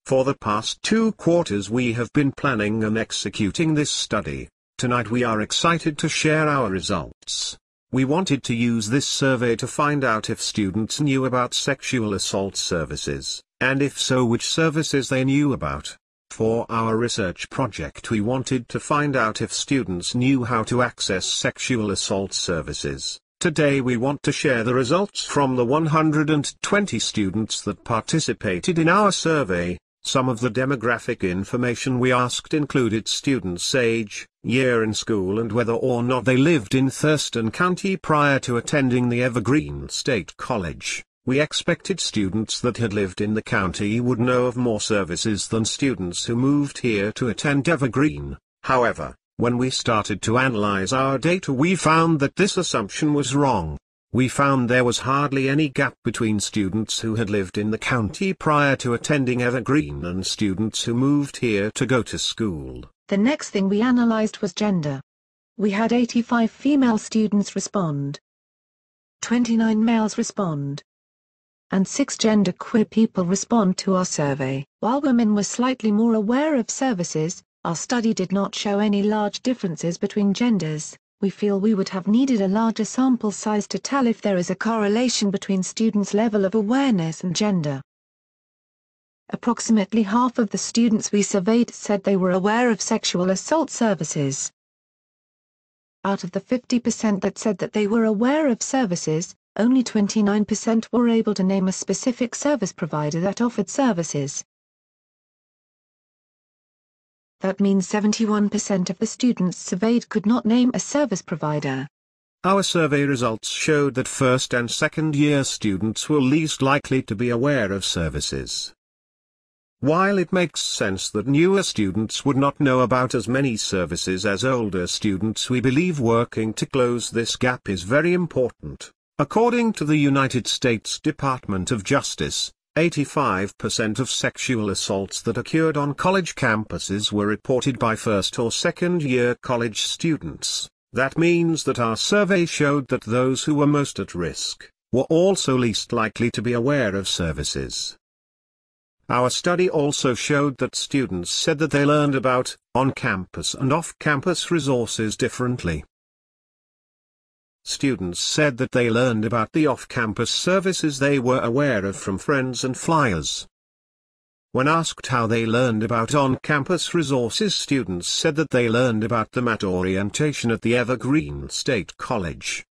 For the past 2 quarters we have been planning and executing this study. Tonight we are excited to share our results. We wanted to use this survey to find out if students knew about sexual assault services, and if so which services they knew about. For our research project we wanted to find out if students knew how to access sexual assault services. Today we want to share the results from the 120 students that participated in our survey. Some of the demographic information we asked included students' age, year in school and whether or not they lived in Thurston County prior to attending the Evergreen State College. We expected students that had lived in the county would know of more services than students who moved here to attend Evergreen. However, when we started to analyze our data we found that this assumption was wrong. We found there was hardly any gap between students who had lived in the county prior to attending Evergreen and students who moved here to go to school. The next thing we analyzed was gender. We had 85 female students respond, 29 males respond, and 6 genderqueer people respond to our survey. While women were slightly more aware of services, our study did not show any large differences between genders. We feel we would have needed a larger sample size to tell if there is a correlation between students' level of awareness and gender. Approximately half of the students we surveyed said they were aware of sexual assault services. Out of the 50% that said that they were aware of services, only 29% were able to name a specific service provider that offered services. That means 71% of the students surveyed could not name a service provider. Our survey results showed that first and second year students were least likely to be aware of services. While it makes sense that newer students would not know about as many services as older students, we believe working to close this gap is very important. According to the United States Department of Justice, 85% of sexual assaults that occurred on college campuses were reported by first or second year college students. That means that our survey showed that those who were most at risk were also least likely to be aware of services. Our study also showed that students said that they learned about on-campus and off-campus resources differently. Students said that they learned about the off-campus services they were aware of from friends and flyers. When asked how they learned about on-campus resources, students said that they learned about them at orientation at the Evergreen State College.